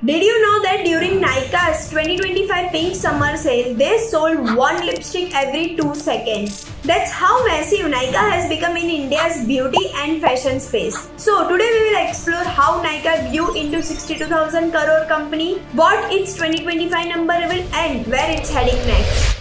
Did you know that during Nykaa's 2025 Pink Summer Sale, they sold one lipstick every 2 seconds? That's how massive Nykaa has become in India's beauty and fashion space. So today we will explore how Nykaa grew into 62,000 crore company, what its 2025 number will and where it's heading next.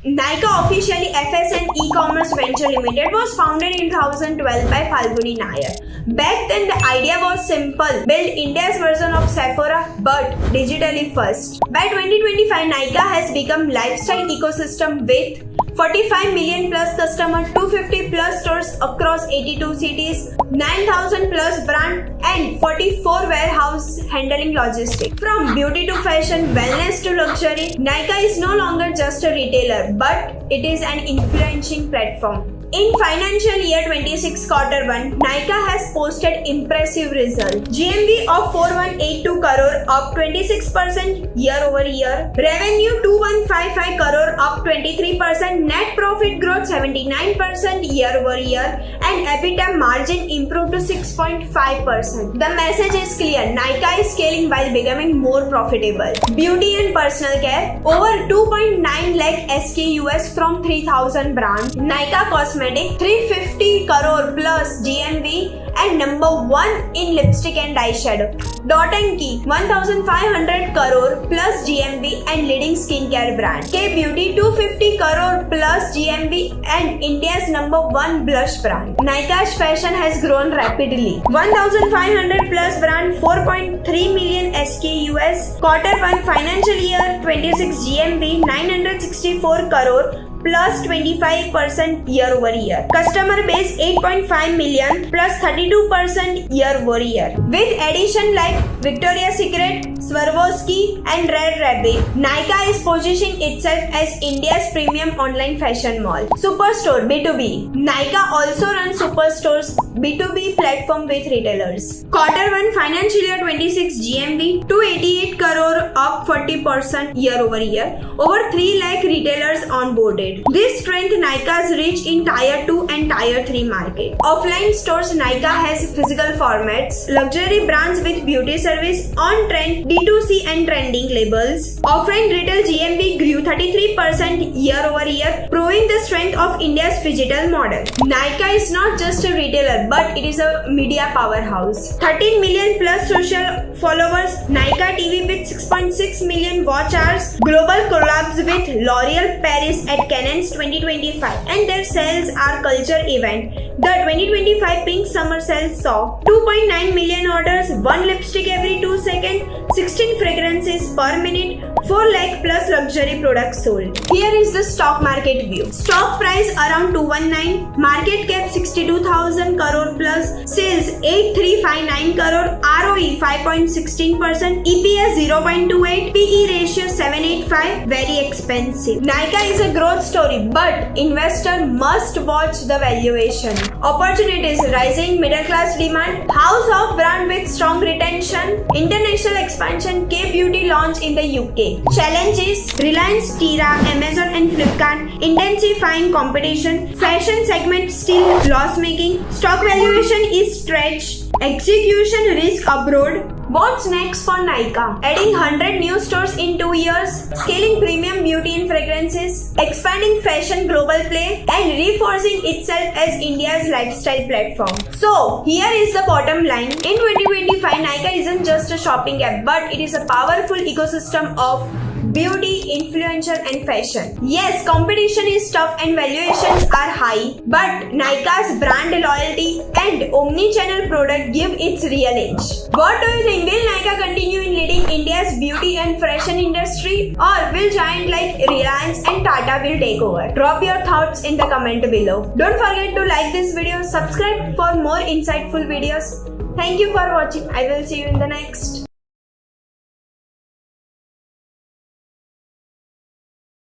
Nykaa, officially FSN E-Commerce Venture Limited, was founded in 2012 by Falguni Nayar. Back then, the idea was simple: build India's version of Sephora, but digitally first. By 2025, Nykaa has become lifestyle ecosystem with 45 million plus customers, 250 plus stores across 82 cities, 9,000 plus brand, and 44 warehouse handling logistics. From beauty to fashion, wellness to luxury, Nykaa is no longer just a retailer, but it is an influencing platform. In financial year 26 quarter 1, Nykaa has posted impressive results. GMV of 4182 crore, up 26% year over year. Revenue 2155 crore, up 23%. Net profit growth 79% year over year. And EBITDA margin improved to 6.5%. The message is clear: Nykaa is scaling while becoming more profitable. Beauty and personal care, over 2.9 lakh SKUs from 3,000 brands. Nykaa Cosmetics, 350 crore plus GMV and number 1 in lipstick and eyeshadow. Dot & Key, 1,500 crore plus GMV and leading skincare brand. K Beauty, 250 crore plus GMV and India's number 1 blush brand. Nykaa's fashion has grown rapidly. 1,500 plus brand, 4.3 million SKUs. Quarter 1 financial year 26 GMV 964 crore plus 25% year over year. Customer base 8.5 million plus 32% year over year. With addition like Victoria's Secret, Swarovski and Red Rabbit, Nykaa is positioning itself as India's premium online fashion mall. Superstore B2B, Nykaa also runs superstores B2B platform with retailers. Quarter 1 financial year 26 GMV 288 crore, up 40% year over year. Over 3 lakh retailers onboarded. This strength Nykaa's reach in Tier 2 and Tier 3 market. Offline stores, Nykaa has physical formats, luxury brands with beauty service, on-trend, D2C and trending labels. Offline retail GMV grew 33% year over year, proving the strength of India's phygital model. Nykaa is not just a retailer, but it is a media powerhouse. 13 million plus social followers, Nykaa TV with 6.6 million watch hours, global collabs with L'Oreal Paris at Cannes 2025, and their sales are culture event. The 2025 Pink Summer Sale saw 2.9 million orders, 1 lipstick every 2 seconds, 16 fragrances per minute, 4 lakh plus luxury products sold. Here is the stock market view. Stock price around 219, market cap 62,000 crore plus, sales 8359 crore, ROE 5.16%, EPS 0.28, PE ratio 785, very expensive. Nykaa is a growth story, but investor must watch the valuation. Opportunities: rising middle class demand, house of brand with strong retention, international expansion, K Beauty launch in the UK. Challenges: Reliance, Tira, Amazon and Flipkart intensifying competition, fashion segment still loss making, stock valuation is stretched, execution risk abroad. What's next for Nykaa? Adding 100 new stores in 2 years, scaling premium beauty and fragrances, expanding fashion global play, and reinforcing itself as India's lifestyle platform. So, here is the bottom line. In 2025, Nykaa isn't just a shopping app, but it is a powerful ecosystem of beauty, influencer and fashion. Yes, competition is tough and valuations are high, but Nykaa's brand loyalty and omni-channel product give its real edge. What do you think? Will Nykaa continue in leading India's beauty and fashion industry, or will giant like Reliance and Tata will take over? Drop your thoughts in the comment below. Don't forget to like this video, subscribe for more insightful videos. Thank you for watching. I will see you in the next.